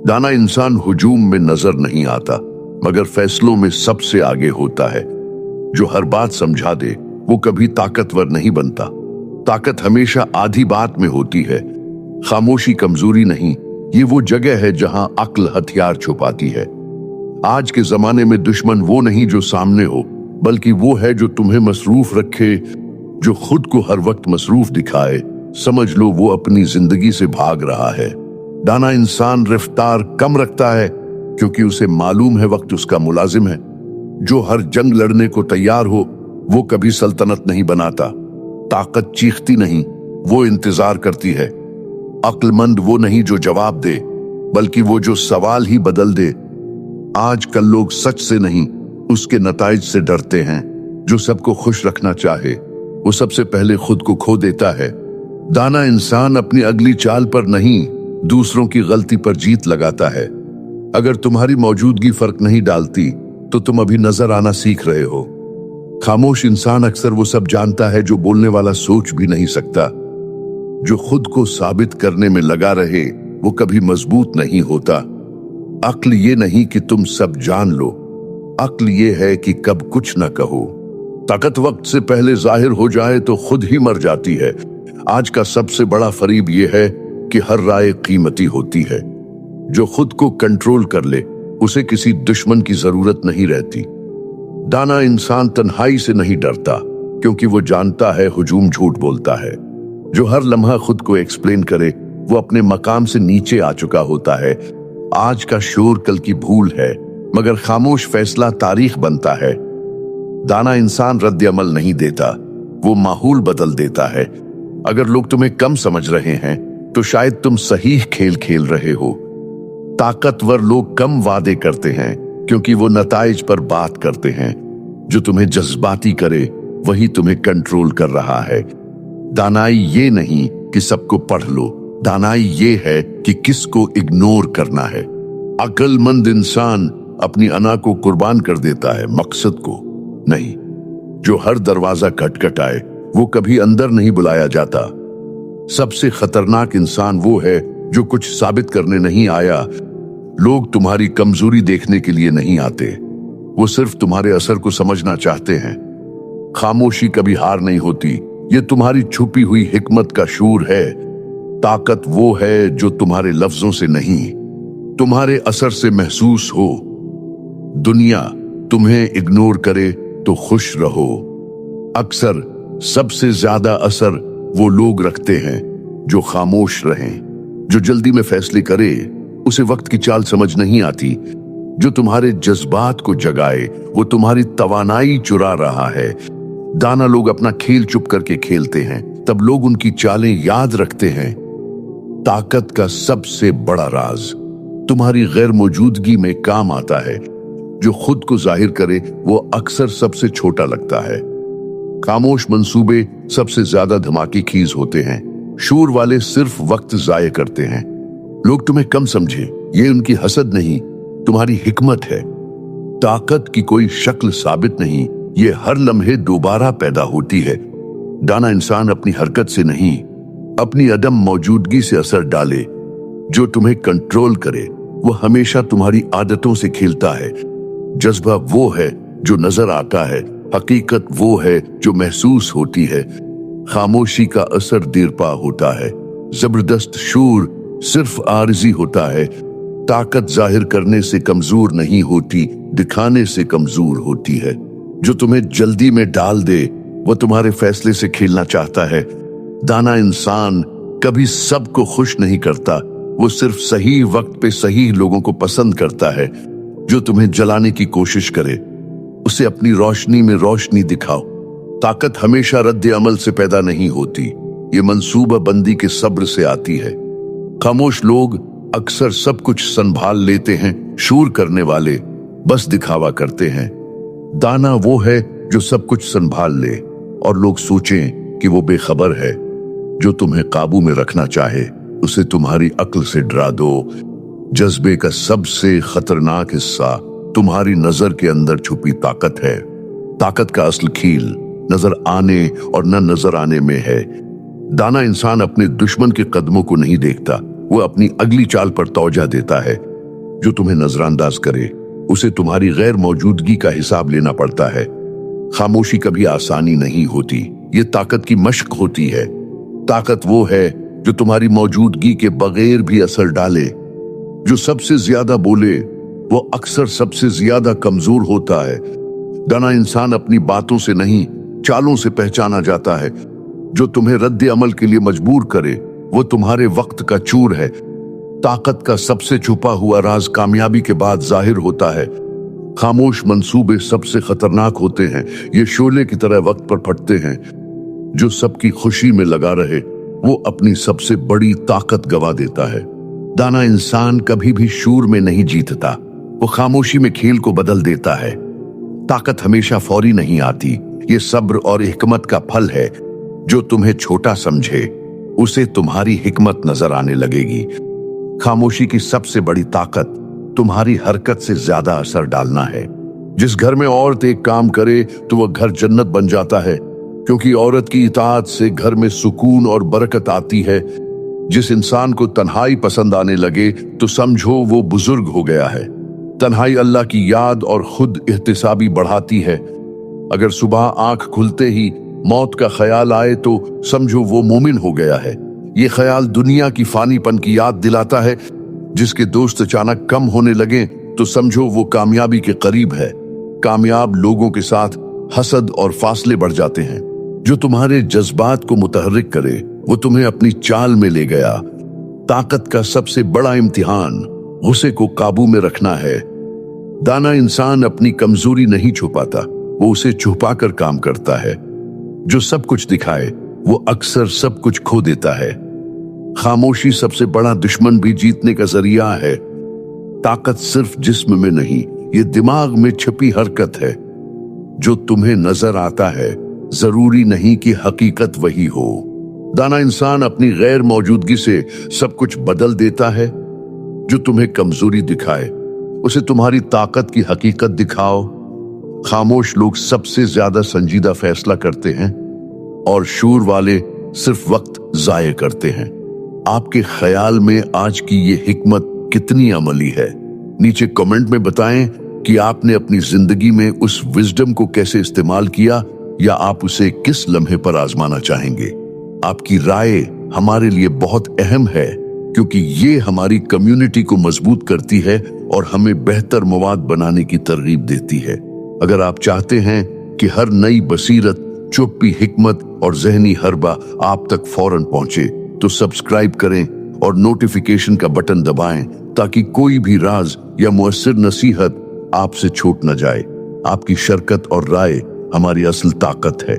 दाना इंसान हुजूम में नजर नहीं आता, मगर फैसलों में सबसे आगे होता है। जो हर बात समझा दे वो कभी ताकतवर नहीं बनता। ताकत हमेशा आधी बात में होती है। खामोशी कमजोरी नहीं, ये वो जगह है जहां अक्ल हथियार छुपाती है। आज के जमाने में दुश्मन वो नहीं जो सामने हो, बल्कि वो है जो तुम्हें मसरूफ रखे। जो खुद को हर वक्त मसरूफ दिखाए, समझ लो वो अपनी जिंदगी से भाग रहा है। दाना इंसान रफ्तार कम रखता है क्योंकि उसे मालूम है वक्त उसका मुलाजिम है। जो हर जंग लड़ने को तैयार हो वो कभी सल्तनत नहीं बनाता। ताकत चीखती नहीं, वो इंतजार करती है। अक्लमंद वो नहीं जो जवाब दे, बल्कि वो जो सवाल ही बदल दे। आजकल लोग सच से नहीं, उसके नताइज से डरते हैं। जो सबको खुश रखना चाहे वो सबसे पहले खुद को खो देता है। दाना इंसान अपनी अगली चाल पर नहीं, दूसरों की गलती पर जीत लगाता है। अगर तुम्हारी मौजूदगी फर्क नहीं डालती तो तुम अभी नजर आना सीख रहे हो। खामोश इंसान अक्सर वो सब जानता है जो बोलने वाला सोच भी नहीं सकता। जो खुद को साबित करने में लगा रहे वो कभी मजबूत नहीं होता। अक्ल ये नहीं कि तुम सब जान लो, अक्ल ये है कि कब कुछ न कहो। ताकत वक्त से पहले जाहिर हो जाए तो खुद ही मर जाती है। आज का सबसे बड़ा फरीब ये है कि हर राय कीमती होती है। जो खुद को कंट्रोल कर ले उसे किसी दुश्मन की जरूरत नहीं रहती। दाना इंसान तन्हाई से नहीं डरता क्योंकि वो जानता है हुजूम झूठ बोलता है। जो हर लम्हा खुद को एक्सप्लेन करे वो अपने मकाम से नीचे आ चुका होता है। आज का शोर कल की भूल है, मगर खामोश फैसला तारीख बनता है। दाना इंसान रद्द अमल नहीं देता, वो माहौल बदल देता है। अगर लोग तुम्हें कम समझ रहे हैं तो शायद तुम सही खेल खेल रहे हो। ताकतवर लोग कम वादे करते हैं क्योंकि वो नताइज पर बात करते हैं। जो तुम्हें जज्बाती करे वही तुम्हें कंट्रोल कर रहा है। दानाई ये नहीं कि सबको पढ़ लो, दानाई ये है कि किसको इग्नोर करना है। अक्लमंद इंसान अपनी अना को कुर्बान कर देता है, मकसद को नहीं। जो हर दरवाजा खटखटाए वो कभी अंदर नहीं बुलाया जाता। सबसे खतरनाक इंसान वो है जो कुछ साबित करने नहीं आया। लोग तुम्हारी कमजोरी देखने के लिए नहीं आते, वो सिर्फ तुम्हारे असर को समझना चाहते हैं। खामोशी कभी हार नहीं होती, ये तुम्हारी छुपी हुई हिकमत का शूर है। ताकत वो है जो तुम्हारे लफ्जों से नहीं, तुम्हारे असर से महसूस हो। दुनिया तुम्हें इग्नोर करे तो खुश रहो। अक्सर सबसे ज्यादा असर वो लोग रखते हैं जो खामोश रहें। जो जल्दी में फैसले करे उसे वक्त की चाल समझ नहीं आती। जो तुम्हारे जज्बात को जगाए वो तुम्हारी तवानाई चुरा रहा है। दाना लोग अपना खेल चुप करके खेलते हैं, तब लोग उनकी चालें याद रखते हैं। ताकत का सबसे बड़ा राज तुम्हारी गैर मौजूदगी में काम आता है। जो खुद को जाहिर करे वो अक्सर सबसे छोटा लगता है। खामोश मंसूबे सबसे ज्यादा धमाके खीज होते हैं। शूर वाले सिर्फ वक्त जाये करते हैं। लोग तुम्हें कम समझे ये उनकी हसद नहीं, तुम्हारी हिकमत है। ताकत की कोई शक्ल साबित नहीं, ये हर लम्हे दोबारा पैदा होती है। दाना इंसान अपनी हरकत से नहीं, अपनी अदम मौजूदगी से असर डाले। जो तुम्हें कंट्रोल करे वो हमेशा तुम्हारी आदतों से खेलता है। जज्बा वो है जो नजर आता है, हकीकत वो है जो महसूस होती है। खामोशी का असर देरपा होता है, जबरदस्त शूर सिर्फ आरजी होता है। ताकत जाहिर करने से कमजोर नहीं होती, दिखाने से कमजोर होती है। जो तुम्हें जल्दी में डाल दे वो तुम्हारे फैसले से खेलना चाहता है। दाना इंसान कभी सबको खुश नहीं करता, वो सिर्फ सही वक्त पे सही लोगों को पसंद करता है। जो तुम्हें जलाने की कोशिश करे उसे अपनी रोशनी में रोशनी दिखाओ। ताकत हमेशा रद्द अमल से पैदा नहीं होती, ये मंसूबा बंदी के सब्र से आती है। खामोश लोग अक्सर सब कुछ संभाल लेते हैं, शूर करने वाले बस दिखावा करते हैं। दाना वो है जो सब कुछ संभाल ले और लोग सोचें कि वो बेखबर है। जो तुम्हें काबू में रखना चाहे उसे तुम्हारी अक्ल से डरा दो। जज्बे का सबसे खतरनाक हिस्सा तुम्हारी नजर के अंदर छुपी ताकत है। ताकत का असल खेल नजर आने और न नजर आने में है। दाना इंसान अपने दुश्मन के कदमों को नहीं देखता, वो अपनी अगली चाल पर तौजा देता है। जो तुम्हें नजरअंदाज करे उसे तुम्हारी गैर मौजूदगी का हिसाब लेना पड़ता है। खामोशी कभी आसानी नहीं होती, ये ताकत की मशक होती है। ताकत वो है जो तुम्हारी मौजूदगी के बगैर भी असर डाले। जो सबसे ज्यादा बोले वो अक्सर सबसे ज्यादा कमजोर होता है। दाना इंसान अपनी बातों से नहीं, चालों से पहचाना जाता है। जो तुम्हें रद्द अमल के लिए मजबूर करे वो तुम्हारे वक्त का चूर है। ताकत का सबसे छुपा हुआ राज कामयाबी के बाद जाहिर होता है। खामोश मंसूबे सबसे खतरनाक होते हैं, ये शोले की तरह वक्त पर फटते हैं। जो सबकी खुशी में लगा रहे वो अपनी सबसे बड़ी ताकत गवा देता है। दाना इंसान कभी भी शूर में नहीं जीतता, वो खामोशी में खेल को बदल देता है। ताकत हमेशा फौरी नहीं आती, ये सब्र और हिकमत का फल है। जो तुम्हें छोटा समझे उसे तुम्हारी हिकमत नजर आने लगेगी। खामोशी की सबसे बड़ी ताकत तुम्हारी हरकत से ज्यादा असर डालना है। जिस घर में औरत एक काम करे तो वह घर जन्नत बन जाता है, क्योंकि औरत की इताअत से घर में सुकून और बरकत आती है। जिस इंसान को तन्हाई पसंद आने लगे तो समझो वो बुजुर्ग हो गया है। तन्हाई अल्लाह की याद और खुद एहतिसाबी बढ़ाती है। अगर सुबह आंख खुलते ही मौत का ख्याल आए तो समझो वो मोमिन हो गया है। ये ख्याल दुनिया की फानीपन की याद दिलाता है। जिसके दोस्त अचानक कम होने लगे तो समझो वो कामयाबी के करीब है। कामयाब लोगों के साथ हसद और फासले बढ़ जाते हैं। जो तुम्हारे जज्बात को मुतहर्रिक करे वो तुम्हें अपनी चाल में ले गया। ताकत का सबसे बड़ा इम्तिहान गुस्से को काबू में रखना है। दाना इंसान अपनी कमजोरी नहीं छुपाता, वो उसे छुपा कर काम करता है। जो सब कुछ दिखाए वो अक्सर सब कुछ खो देता है। खामोशी सबसे बड़ा दुश्मन भी जीतने का जरिया है। ताकत सिर्फ जिस्म में नहीं, ये दिमाग में छिपी हरकत है। जो तुम्हें नजर आता है जरूरी नहीं कि हकीकत वही हो। दाना इंसान अपनी गैर मौजूदगी से सब कुछ बदल देता है। जो तुम्हें कमजोरी दिखाए उसे तुम्हारी ताकत की हकीकत दिखाओ। खामोश लोग सबसे ज्यादा संजीदा फैसला करते हैं और शूर वाले सिर्फ वक्त जाये करते हैं। आपके ख्याल में आज की ये हिकमत कितनी अमली है? नीचे कमेंट में बताएं कि आपने अपनी जिंदगी में उस विजडम को कैसे इस्तेमाल किया, या आप उसे किस लम्हे पर आजमाना चाहेंगे। आपकी राय हमारे लिए बहुत अहम है, क्योंकि ये हमारी कम्युनिटी को मजबूत करती है और हमें बेहतर मवाद बनाने की तरगीब देती है। अगर आप चाहते हैं कि हर नई बसीरत, चुप्पी, हिकमत और जहनी हरबा आप तक फौरन पहुंचे तो सब्सक्राइब करें और नोटिफिकेशन का बटन दबाएं, ताकि कोई भी राज या मुअस्सिर नसीहत आपसे छूट न जाए। आपकी शरकत और राय हमारी असल ताकत है।